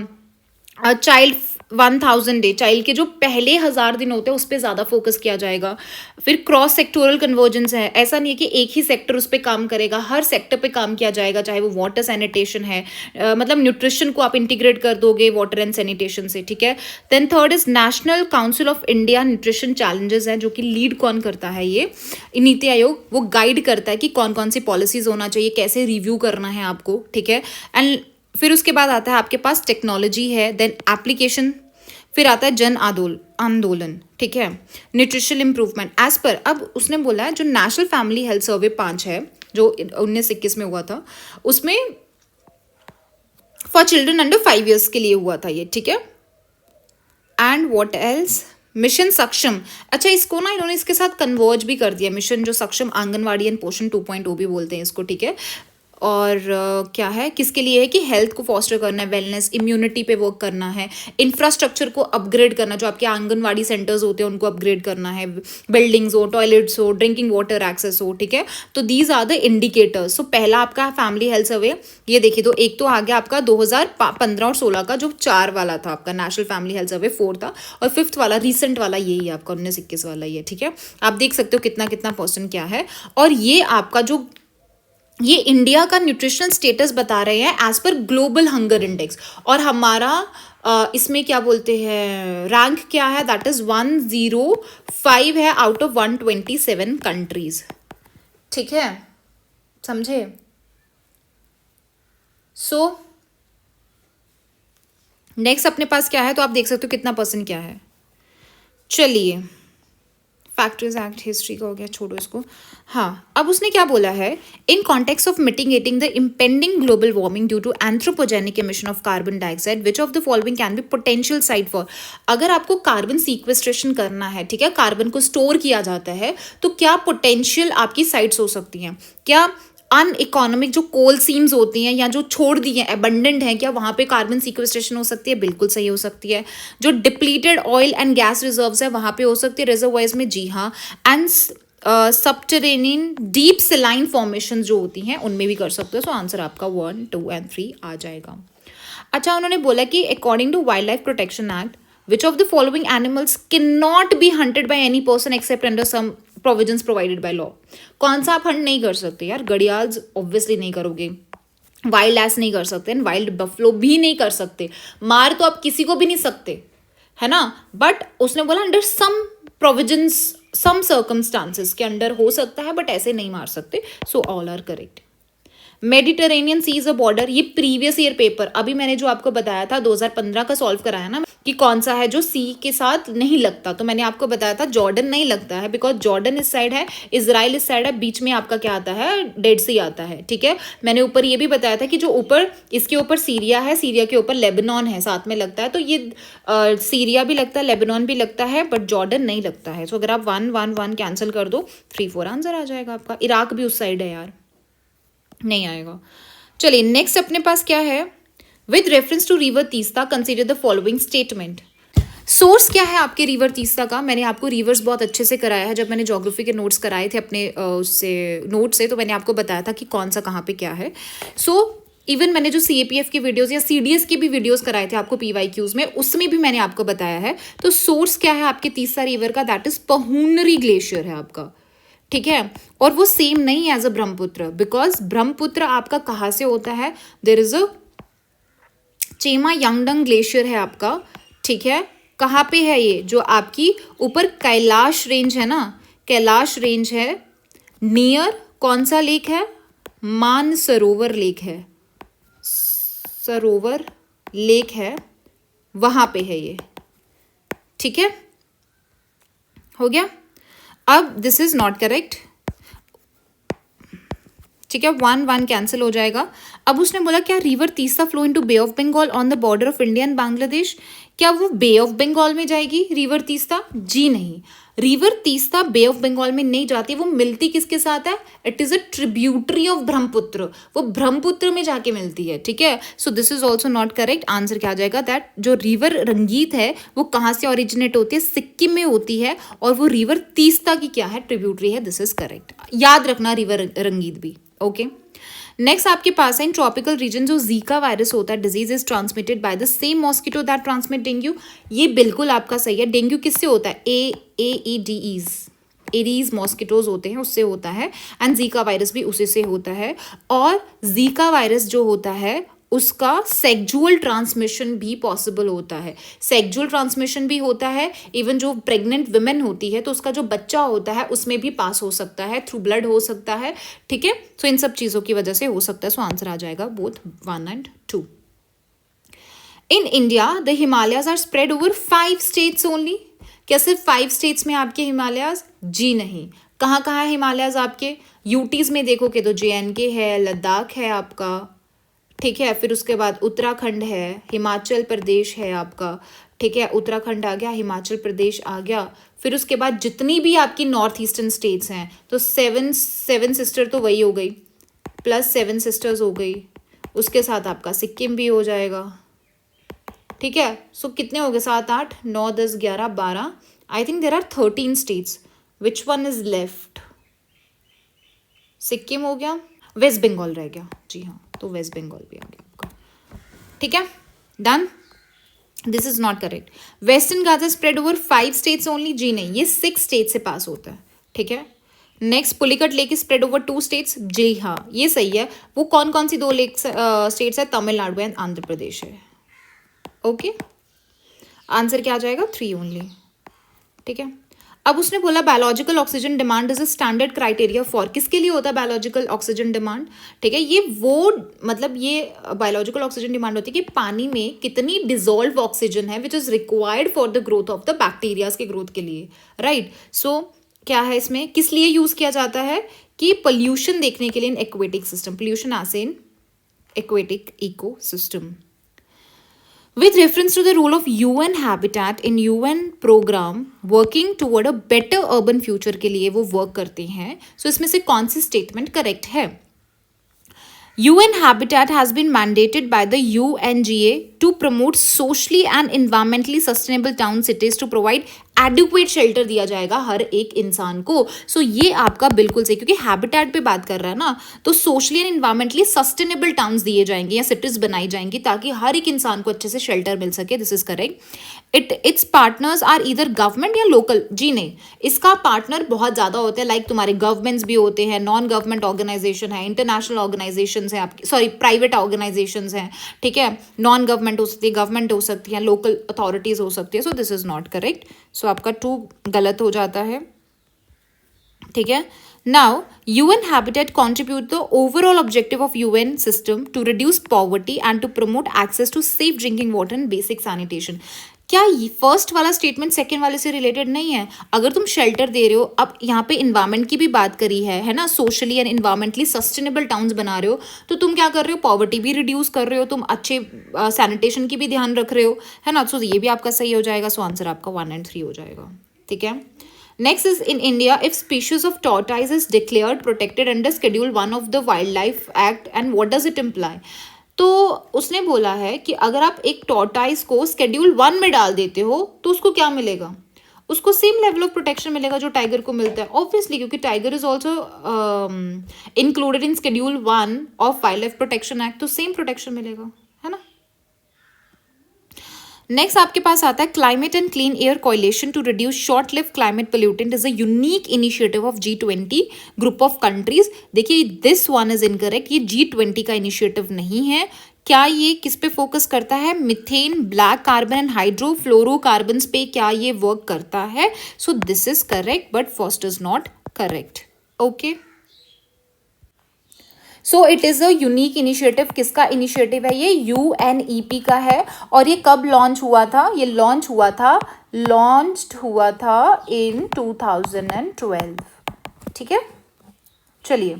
चाइल्ड 1000 डे, चाइल्ड के जो पहले 1000 दिन होते हैं उस पर ज़्यादा फोकस किया जाएगा। फिर क्रॉस सेक्टोरल कन्वर्जेंस है, ऐसा नहीं है कि एक ही सेक्टर उस पर काम करेगा, हर सेक्टर पे काम किया जाएगा, चाहे वो वाटर सैनिटेशन है, मतलब न्यूट्रिशन को आप इंटीग्रेट कर दोगे वाटर एंड सैनिटेशन से, ठीक है। Then third is national council of India nutrition challenges है, जो कि लीड कौन करता है, ये नीति आयोग, वो गाइड करता है कि कौन कौन सी पॉलिसीज होना चाहिए, कैसे रिव्यू करना है आपको, ठीक है। एंड फिर उसके बाद आता है आपके पास टेक्नोलॉजी है, देन एप्लीकेशन, फिर आता है जन आंदोलन, ठीक है, न्यूट्रिशनल इंप्रूवमेंट एज पर। अब उसने बोला है जो नेशनल फैमिली हेल्थ सर्वे 5 है जो 1921 में हुआ था, उसमें फॉर चिल्ड्रन अंडर 5 ईयर्स के लिए हुआ था ये, ठीक है। एंड व्हाट एल्स, मिशन सक्षम, अच्छा इसको ना इन्होंने इसके साथ कन्वर्ज भी कर दिया, मिशन जो सक्षम आंगनवाड़ी एंड पोषण 2.0 भी बोलते हैं इसको, ठीक है। और क्या है, किसके लिए है कि हेल्थ को फॉस्टर करना है, वेलनेस, इम्यूनिटी पे वर्क करना है, इंफ्रास्ट्रक्चर को अपग्रेड करना, जो आपके आंगनवाड़ी सेंटर्स होते हैं उनको अपग्रेड करना है, बिल्डिंग्स हो, टॉयलेट्स हो, ड्रिंकिंग वाटर एक्सेस हो, ठीक है। तो दीज आर द इंडिकेटर्स। सो पहला आपका फैमिली हेल्थ सर्वे, ये देखिए, तो एक तो आ गया आपका 2015 और 16 का, जो 4 वाला था आपका नेशनल फैमिली हेल्थ सर्वे 4 था, और 5th वाला रिसेंट वाला यही है आपका 1921 वाला ये, ठीक है। आप देख सकते हो कितना कितना परसेंट क्या है। और ये आपका जो ये इंडिया का न्यूट्रिशनल स्टेटस बता रहे हैं as per global hunger index, और हमारा इसमें क्या बोलते हैं रैंक क्या है, दैट इज 105 है आउट ऑफ 127 कंट्रीज, ठीक है, समझे। सो नेक्स्ट अपने पास क्या है, तो आप देख सकते हो कितना परसेंट क्या है। चलिए, फैक्टर्स एक्ट हिस्ट्री का हो गया, छोड़ो इसको। हाँ, अब उसने क्या बोला है, in context of mitigating the impending global warming due to anthropogenic emission of carbon dioxide, which of the following can be potential site for. अगर आपको कार्बन सीक्वेस्ट्रेशन करना है, ठीक है, कार्बन को स्टोर किया जाता है, तो क्या पोटेंशियल आपकी साइट्स हो सकती हैं, क्या अनइकोनॉमिक जो कोल सीम्स होती हैं या जो छोड़ दी हैं एबंडेंट हैं, क्या वहाँ पे कार्बन सीक्वेस्ट्रेशन हो सकती है, बिल्कुल सही हो सकती है। जो depleted oil and gas reserves है वहाँ पे हो सकती है रिजर्वायर्स में, जी हाँ। एंड सबटेरेनियन डीप सेलाइन फॉर्मेशन जो होती हैं उनमें भी कर सकते हो। सो आंसर आपका 1, 2 एंड 3 आ जाएगा। अच्छा, उन्होंने बोला कि according to wildlife protection act, which of the following animals can not be hunted by any person except under some provisions provided by law. कौन सा आप हंट नहीं कर सकते यार, घड़ियाल ऑब्वियसली नहीं करोगे, वाइल्ड एस नहीं कर सकते, एंड वाइल्ड बफलो भी नहीं कर सकते, मार तो आप किसी को भी नहीं सकते, है ना। बट उसने बोला under some provisions, some circumstances के अंडर हो सकता है, बट ऐसे नहीं मार सकते। So all are correct. Mediterranean sea is a border, ये प्रीवियस ईयर पेपर, अभी मैंने जो आपको बताया था 2015 का सॉल्व कराया ना, कि कौन सा है जो सी के साथ नहीं लगता। तो मैंने आपको बताया था जॉर्डन नहीं लगता है, बिकॉज जॉर्डन इस साइड है, इजराइल इस साइड है, बीच में आपका क्या आता है, डेड सी आता है। ठीक है, मैंने ऊपर ये भी बताया था कि जो ऊपर इसके ऊपर सीरिया है, सीरिया के ऊपर लेबनान है, साथ में लगता है। तो ये सीरिया भी लगता है, लेबनान भी लगता है, बट जॉर्डन नहीं लगता है। सो अगर आप 1 1 1 कैंसिल कर दो, 3 4 आंसर आ जाएगा आपका। इराक भी उस साइड है यार, नहीं आएगा। चलिए नेक्स्ट अपने पास क्या है, with reference to river Teesta consider the following statement. Source क्या है आपके रिवर तीस्ता का? मैंने आपको रिवर्स बहुत अच्छे से कराया है, जब मैंने ज्योग्राफी के नोट्स कराए थे अपने उससे नोट से, तो मैंने आपको बताया था कि कौन सा कहाँ पे क्या है। सो इवन मैंने जो CAPF की वीडियोस या CDS की भी वीडियोस कराए थे आपको PYQs में, उसमें भी मैंने आपको बताया है। तो सोर्स क्या है आपके तीस्ता रिवर का? दैट इज पहुनरी ग्लेशियर है आपका। ठीक है, और वो सेम नहीं है as a Brahmaputra, because Brahmaputra आपका कहाँ से होता है, there is a Chema यांगडंग glacier है आपका। ठीक है, कहाँ पे है ये? जो आपकी ऊपर कैलाश रेंज है ना, कैलाश रेंज है, नियर कौन सा लेक है? मानसरोवर लेक है, सरोवर लेक है, वहां पे है ये। ठीक है, हो गया। अब दिस इज नॉट करेक्ट। ठीक है, 1 1 कैंसिल हो जाएगा। अब उसने बोला क्या river Teesta flow into bay of Bengal on the border of India and Bangladesh? क्या वो बे ऑफ बंगाल में जाएगी रिवर तीस्ता? जी नहीं, river Teesta bay of Bengal में नहीं जाती। वो मिलती किसके साथ है? It is a tributary of Brahmaputra, वो ब्रह्मपुत्र में जाके मिलती है। ठीक है, so this is also not correct. Answer क्या आ जाएगा? दैट जो रिवर रंगीत है वो कहाँ से ओरिजिनेट होती है? सिक्किम में होती है, और वो रिवर तीस्ता की क्या है? ट्रिब्यूटरी है। दिस इज करेक्ट, याद रखना रिवर रंगीत भी। ओके, नेक्स्ट आपके पास है इन ट्रॉपिकल रीजन जो जीका वायरस होता है, disease is transmitted by the same mosquito that transmit dengue. ये बिल्कुल आपका सही है। डेंगू किससे होता है? एईडीज, एरीज मॉस्किटोज होते हैं, उससे होता है। एंड जीका वायरस भी उसी से होता है। और जीका वायरस जो होता है उसका सेक्सुअल ट्रांसमिशन भी पॉसिबल होता है, सेक्सुअल ट्रांसमिशन भी होता है। इवन जो प्रेग्नेंट वुमेन होती है तो उसका जो बच्चा होता है उसमें भी पास हो सकता है, थ्रू ब्लड हो सकता है। ठीक है, सो इन सब चीज़ों की वजह से हो सकता है। सो आंसर आ जाएगा both 1 and 2। In India the Himalayas are spread over 5 states only. क्या सिर्फ 5 स्टेट्स में आपके हिमालयाज? जी नहीं, कहाँ कहाँ है हिमालयाज आपके? यूटीज में देखोगे तो JNK है, लद्दाख है आपका। ठीक है, फिर उसके बाद उत्तराखंड है, हिमाचल प्रदेश है आपका। ठीक है, उत्तराखंड आ गया, हिमाचल प्रदेश आ गया। फिर उसके बाद जितनी भी आपकी नॉर्थ ईस्टर्न स्टेट्स हैं, तो सेवन सिस्टर तो वही हो गई, प्लस 7 सिस्टर्स हो गई, उसके साथ आपका सिक्किम भी हो जाएगा। ठीक है, सो कितने हो गए? 7 8 9 10 11 12। I think there are 13 states. Which one is left? Sikkim हो गया, वेस्ट बंगाल रह गया। जी हाँ, तो वेस्ट बंगाल भी आ गया आपका। ठीक है, done. This is not correct. Western Ghat spread over 5 states only. जी नहीं, ये 6 स्टेट से पास होता है। ठीक है, next Pulicat lake spread over 2 states. जी हाँ, ये सही है। वो कौन कौन सी 2 लेक स्टेट्स है? तमिलनाडु एंड आंध्र प्रदेश है। ओके, आंसर क्या आ जाएगा? 3 ओनली। ठीक है, अब उसने बोला biological oxygen demand is a standard criteria for, किसके लिए होता है बायोलॉजिकल ऑक्सीजन डिमांड? ठीक है, ये वो मतलब ये बायोलॉजिकल ऑक्सीजन डिमांड होती है कि पानी में कितनी डिजोल्व ऑक्सीजन है which is required for the growth of the bacterias के ग्रोथ के लिए। राइट, सो क्या है इसमें, किस लिए यूज किया जाता है? कि पोल्यूशन देखने के लिए इन एक्वेटिक सिस्टम, पोल्यूशन ऐसे in aquatic ecosystem. With reference to the role of UN Habitat in UN program working toward a better urban future के लिए वो वर्क करते हैं। सो इसमें से कौन सी स्टेटमेंट करेक्ट है? UN Habitat has been mandated by the UNGA to promote socially and environmentally sustainable town cities to provide adequate shelter दिया जाएगा हर एक इंसान को। सो ये आपका बिल्कुल सही, क्योंकि हैबिटेट पे बात कर रहा है ना, तो socially and environmentally sustainable towns दिए जाएंगे या सिटीज बनाई जाएंगी ताकि हर एक इंसान को अच्छे से शेल्टर मिल सके। This is correct. Its partners are either government या लोकल। जी नहीं, इसका पार्टनर बहुत ज़्यादा होते हैं, लाइक तुम्हारे गवर्नमेंट्स भी होते हैं, नॉन गवर्नमेंट ऑर्गेनाइजेशन है, इंटरनेशनल ऑर्गेनाइजेशन है आपकी, सॉरी प्राइवेट ऑर्गेनाइजेशन हैं। ठीक है, नॉन गवर्नमेंट हो सकती है, गवर्नमेंट हो सकती है, लोकल अथॉरिटीज हो सकती है। So this is not correct. So आपका 2 गलत हो जाता है। ठीक है, now UN Habitat contribute the overall objective of UN system to reduce poverty and to promote access to safe drinking water and basic sanitation। क्या फर्स्ट वाला statement second वाले से रिलेटेड नहीं है? अगर तुम शेल्टर दे रहे हो, अब यहाँ पे इन्वायरमेंट की भी बात करी है ना, socially and environmentally sustainable towns बना रहे हो, तो तुम क्या कर रहे हो, पॉवर्टी भी रिड्यूस कर रहे हो, तुम अच्छे सैनिटेशन की भी ध्यान रख रहे हो, है ना। सो ये भी आपका सही हो जाएगा। सो आंसर आपका 1 और 3 हो जाएगा, ठीक है। Next is in India, if species of tortoise is declared protected under Schedule 1 of the Wildlife Act, and what does it imply? तो उसने बोला है कि अगर आप एक टॉर्टाइज को Schedule 1 में डाल देते हो तो उसको क्या मिलेगा, उसको सेम लेवल ऑफ प्रोटेक्शन मिलेगा जो टाइगर को मिलता है, ऑब्वियसली, क्योंकि tiger is also included in Schedule 1 of wildlife protection act, तो सेम प्रोटेक्शन मिलेगा, है ना। नेक्स्ट आपके पास आता है climate and clean air coalition to reduce short live climate pollutant is a unique initiative of G20 group of countries. देखिए this one is incorrect, ये G20 का इनिशिएटिव नहीं है। क्या ये किस पे फोकस करता है, methane, black carbon and hydrofluorocarbon पे क्या ये वर्क करता है? So this is correct but first is not correct, okay. So it is a unique initiative. किसका इनिशिएटिव है ये? UNEP का है। और ये कब लॉन्च हुआ था? ये लॉन्च हुआ था इन 2012, ठीक है। चलिए,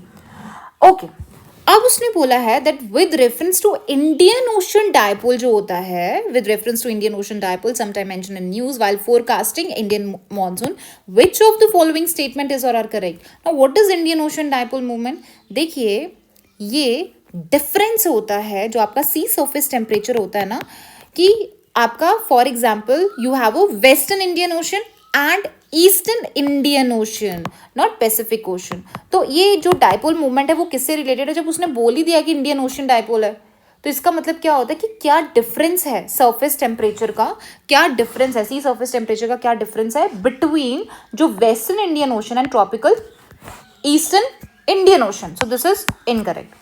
ओके। अब उसने बोला है that with reference to Indian Ocean dipole जो होता है, with reference to Indian Ocean dipole sometime mention in news while forecasting Indian monsoon, which of the following statement is और are correct? Now what is Indian Ocean dipole movement? देखिए, ये difference होता है जो आपका सी सरफेस टेम्परेचर होता है ना, कि आपका for example you have a western Indian ocean and eastern Indian ocean, not Pacific ocean. तो ये जो डायपोल मूवमेंट है वो किससे रिलेटेड है? जब उसने बोल ही दिया कि इंडियन ओशन डायपोल है, तो इसका मतलब क्या होता है कि क्या डिफरेंस है सरफेस टेम्परेचर का, क्या डिफरेंस है सी सरफेस टेम्परेचर का, क्या डिफरेंस है बिटवीन जो western Indian ocean and tropical eastern Indian ocean. So this is incorrect.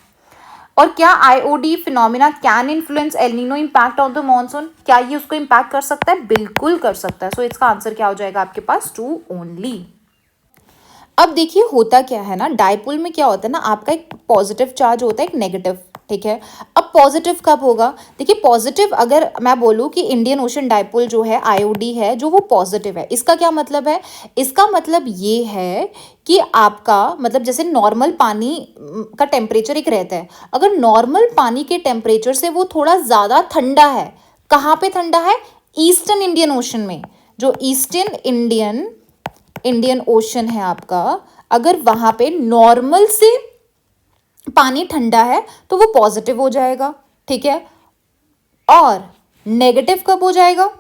और क्या IOD phenomena can influence El Nino impact on the monsoon? क्या ये उसको इम्पैक्ट कर सकता है? बिल्कुल कर सकता है। सो इसका आंसर क्या हो जाएगा आपके पास? 2 ओनली। अब देखिए होता क्या है ना, डायपोल में क्या होता है ना, आपका एक पॉजिटिव चार्ज होता है, एक नेगेटिव, ठीक है। अब पॉजिटिव कब होगा? देखिए पॉजिटिव अगर मैं बोलूँ कि इंडियन ओशन डायपोल जो है IOD है जो वो पॉजिटिव है, इसका क्या मतलब है? इसका मतलब ये है कि आपका मतलब जैसे नॉर्मल पानी का टेम्परेचर एक रहता है, अगर नॉर्मल पानी के टेम्परेचर से वो थोड़ा ज़्यादा ठंडा है, कहाँ पे ठंडा है? ईस्टर्न इंडियन ओशन में। जो ईस्टर्न इंडियन ओशन है आपका, अगर वहाँ पे नॉर्मल से पानी ठंडा है तो वो पॉजिटिव हो जाएगा, ठीक है। और नेगेटिव कब हो जाएगा?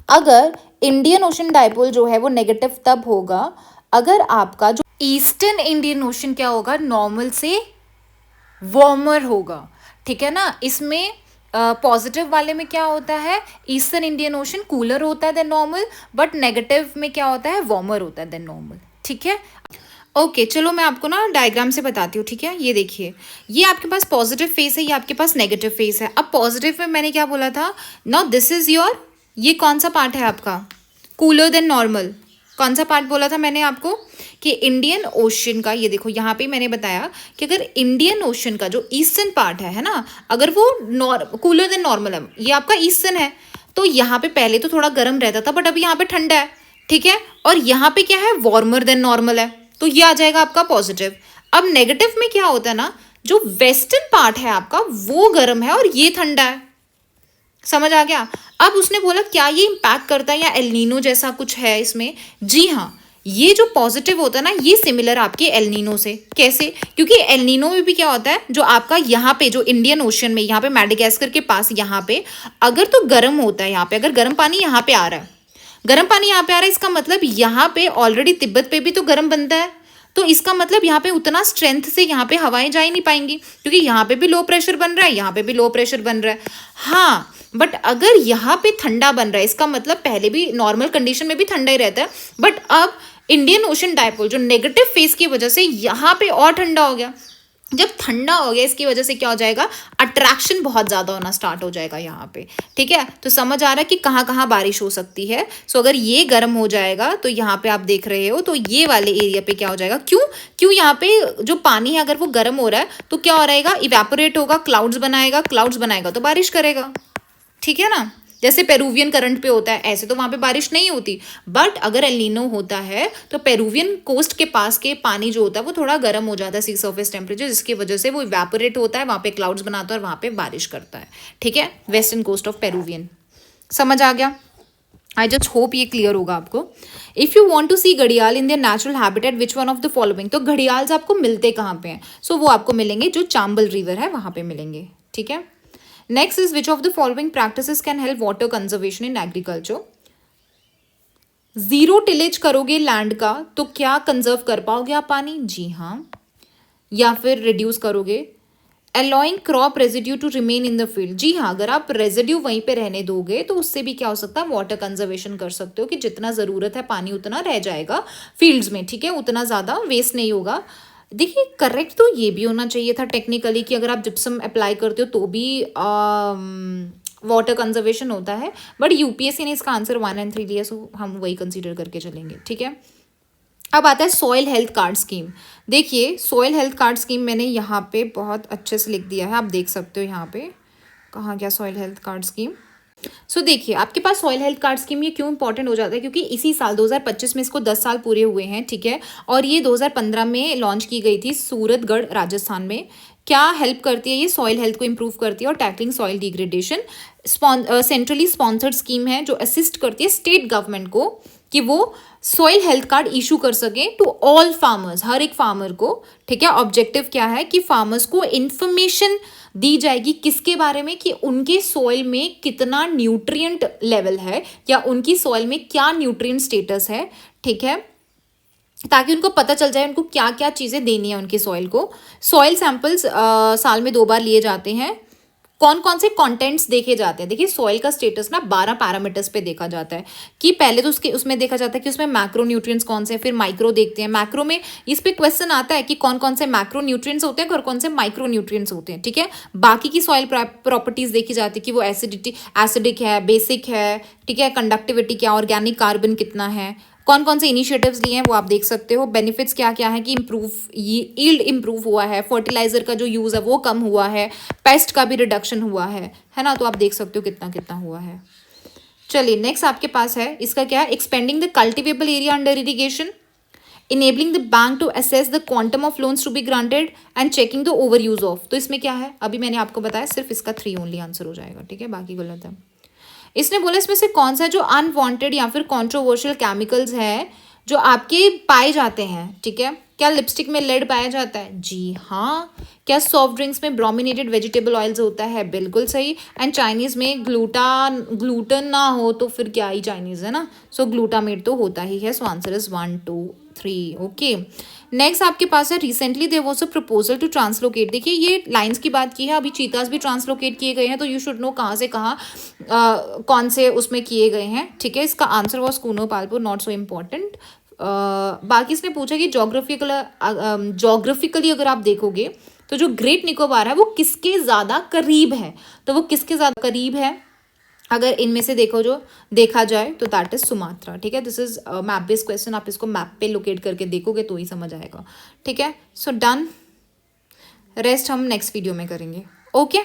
अगर इंडियन ओशन डायपोल जो है वो नेगेटिव तब होगा अगर आपका जो ईस्टर्न इंडियन ओशन क्या होगा, नॉर्मल से वार्मर होगा, ठीक है ना। इसमें पॉजिटिव वाले में क्या होता है, ईस्टर्न इंडियन ओशन कूलर होता है देन नॉर्मल, बट नेगेटिव में क्या होता है, वार्मर होता है देन नॉर्मल, ठीक है। ओके चलो मैं आपको ना डायग्राम से बताती हूँ, ठीक है। ये देखिए, ये आपके पास पॉजिटिव फेस है, ये आपके पास नेगेटिव फेस है। अब पॉजिटिव में मैंने क्या बोला था, नाउ दिस इज योर, ये कौन सा पार्ट है आपका, कूलर देन नॉर्मल। कौन सा पार्ट बोला था मैंने आपको कि इंडियन ओशन का, ये देखो यहाँ पे मैंने बताया कि अगर इंडियन ओशन का जो ईस्टर्न पार्ट है ना, अगर वो कूलर देन नॉर्मल है, ये आपका ईस्टर्न है, तो यहाँ पे पहले तो थोड़ा गर्म रहता था बट अभी यहाँ पे ठंडा है, ठीक है। और यहाँ पे क्या है, वार्मर देन नॉर्मल है, तो ये आ जाएगा आपका पॉजिटिव। अब नेगेटिव में क्या होता है ना, जो वेस्टर्न पार्ट है आपका वो गर्म है और ये ठंडा है, समझ आ गया। अब उसने बोला क्या ये इंपैक्ट करता है या एल नीनो जैसा कुछ है इसमें? जी हाँ, ये जो पॉजिटिव होता है ना, ये सिमिलर आपके एल नीनो से। कैसे? क्योंकि एल नीनो में भी क्या होता है, जो आपका यहाँ पे जो इंडियन ओशन में यहाँ पे मैडागास्कर के पास यहाँ पे अगर तो गर्म होता है, यहाँ पे अगर गर्म पानी यहाँ पे आ रहा है, गर्म पानी यहाँ पे आ रहा है, इसका मतलब यहाँ पे ऑलरेडी तिब्बत पे भी तो गर्म बनता है, तो इसका मतलब यहाँ पे उतना स्ट्रेंथ से यहाँ पे हवाएं जा ही नहीं पाएंगी, क्योंकि यहाँ पे भी लो प्रेशर बन रहा है, यहाँ पे भी लो प्रेशर बन रहा है। हाँ, बट अगर यहाँ पे ठंडा बन रहा है, इसका मतलब पहले भी नॉर्मल कंडीशन में भी ठंडा ही रहता है, बट अब इंडियन ओशन डायपोल जो नेगेटिव फेस की वजह से यहाँ पे और ठंडा हो गया। जब ठंडा हो गया इसकी वजह से क्या हो जाएगा, अट्रैक्शन बहुत ज़्यादा होना स्टार्ट हो जाएगा यहाँ पे, ठीक है। तो समझ आ रहा है कि कहाँ कहाँ बारिश हो सकती है। सो अगर ये गर्म हो जाएगा तो यहाँ पे आप देख रहे हो, तो ये वाले एरिया पे क्या हो जाएगा, क्यों यहाँ पे जो पानी है अगर वो गर्म हो रहा है तो क्या हो रहेगा, इवेपोरेट होगा, क्लाउड्स बनाएगा तो बारिश करेगा, ठीक है ना। जैसे पेरूवियन करंट पे होता है, ऐसे तो वहां पे बारिश नहीं होती, बट अगर एल नीनो होता है तो पेरूवियन कोस्ट के पास के पानी जो होता है वो थोड़ा गर्म हो जाता है, सी सर्फेस टेम्परेचर, जिसकी वजह से वो इवेपोरेट होता है, वहां पे क्लाउड्स बनाता है और वहां पे बारिश करता है। ठीक है, वेस्टर्न कोस्ट ऑफ पेरूवियन। समझ आ गया? आई जस्ट होप ये क्लियर होगा आपको। इफ यू वॉन्ट टू सी घड़ियाल in their natural habitat which one of the following, तो घड़ियाल आपको मिलते कहाँ पे हैं? सो वो आपको मिलेंगे जो चांबल रिवर है वहां पे मिलेंगे। ठीक है, next is which of the following practices can help water conservation in agriculture. Zero tillage करोगे लैंड का तो क्या कंजर्व कर पाओगे आप पानी? जी हाँ। या फिर रिड्यूस करोगे। Allowing crop residue to remain in the field, जी हाँ, अगर आप रेजिड्यू वहीं पे रहने दोगे तो उससे भी क्या हो सकता है, वाटर कंजर्वेशन कर सकते हो कि जितना ज़रूरत है पानी उतना रह जाएगा फील्ड्स में। ठीक है, उतना ज़्यादा वेस्ट नहीं होगा। देखिए करेक्ट तो ये भी होना चाहिए था टेक्निकली कि अगर आप जिप्सम अप्लाई करते हो तो भी वाटर कंजर्वेशन होता है, बट यूपीएससी ने इसका आंसर 1 और 3 लिया, सो हम वही कंसीडर करके चलेंगे। ठीक है, अब आता है सॉइल हेल्थ कार्ड स्कीम। देखिए सॉइल हेल्थ कार्ड स्कीम मैंने यहाँ पे बहुत अच्छे से लिख दिया है, आप देख सकते हो यहाँ पे कहाँ गया सॉइल हेल्थ कार्ड स्कीम। सो देखिए आपके पास सॉइल हेल्थ कार्ड स्कीम ये क्यों इंपॉर्टेंट हो जाता है, क्योंकि इसी साल 2025 में इसको 10 साल पूरे हुए हैं। ठीक है, और ये 2015 में लॉन्च की गई थी सूरतगढ़ राजस्थान में। क्या हेल्प करती है ये? सॉइल हेल्थ को इंप्रूव करती है और tackling soil degradation. Centrally sponsored scheme है जो असिस्ट करती है स्टेट गवर्नमेंट को कि वो सॉइल हेल्थ कार्ड इशू कर सकें टू ऑल फार्मर्स, हर एक फार्मर को। ठीक है, ऑब्जेक्टिव क्या है कि फार्मर्स को इंफॉर्मेशन दी जाएगी किसके बारे में, कि उनके सॉइल में कितना न्यूट्रिएंट लेवल है या उनकी सॉइल में क्या न्यूट्रिएंट स्टेटस है। ठीक है, ताकि उनको पता चल जाए उनको क्या क्या चीज़ें देनी है उनकी सॉइल को। सॉइल सैंपल्स साल में 2 बार लिए जाते हैं। कौन कौन से कंटेंट्स देखे जाते हैं? देखिए सॉइल का स्टेटस ना 12 पैरामीटर्स पे देखा जाता है, कि पहले तो उसके उसमें देखा जाता है कि उसमें मैक्रो न्यूट्रिएंट्स कौन से हैं, फिर माइक्रो देखते हैं। मैक्रो में इस पे क्वेश्चन आता है कि कौन कौन से मैक्रो न्यूट्रिएंट्स होते हैं और कौन से माइक्रो न्यूट्रिएंट्स होते हैं। ठीक है, बाकी की सॉइल प्रॉपर्टीज देखी जाती है कि वो एसिडिक है, बेसिक है। ठीक है, कंडक्टिविटी क्या, ऑर्गेनिक कार्बन कितना है, कौन कौन से इनिशिएटिव्स लिए हैं वो आप देख सकते हो। बेनिफिट्स क्या क्या है कि यील्ड इंप्रूव हुआ है, फर्टिलाइजर का जो यूज़ है वो कम हुआ है, पेस्ट का भी रिडक्शन हुआ है ना, तो आप देख सकते हो कितना कितना हुआ है। चलिए नेक्स्ट आपके पास है, इसका क्या है, expanding the cultivable area under irrigation, enabling the bank to assess the quantum of loans to be granted and checking the over use of. तो इसमें क्या है, अभी मैंने आपको बताया, सिर्फ इसका 3 ओनली आंसर हो जाएगा। ठीक है, बाकी गलत है। इसने बोला इसमें से कौन सा जो अनवांटेड या फिर कंट्रोवर्शियल केमिकल्स है जो आपके पाए जाते हैं। ठीक है, क्या लिपस्टिक में लेड पाया जाता है? जी हाँ। क्या सॉफ्ट ड्रिंक्स में ब्रोमिनेटेड वेजिटेबल ऑयल्स होता है? बिल्कुल सही। एंड चाइनीज में ग्लूटन ना हो तो फिर क्या ही चाइनीज है ना, सो ग्लूटामेट तो होता ही है। So answer is 1 2 3। Okay, next आपके पास है, recently there was a proposal to translocate. देखिए ये लाइंस की बात की है, अभी चीतास भी ट्रांसलोकेट किए गए हैं, तो यू शुड नो कहाँ से कहाँ कौन से उसमें किए गए हैं। ठीक है, इसका answer was Kuno Palpur, not so important. बाकी इसने पूछा कि जोग्राफिकली अगर आप देखोगे तो जो ग्रेट निकोबार है वो किसके ज़्यादा करीब है, तो वो किसके ज़्यादा करीब है अगर इनमें से देखा जाए तो दैट इज सुमात्रा। ठीक है, this is map based question, आप इसको मैप पे लोकेट करके देखोगे तो ही समझ आएगा। ठीक है, सो डन, रेस्ट हम नेक्स्ट वीडियो में करेंगे। ओके।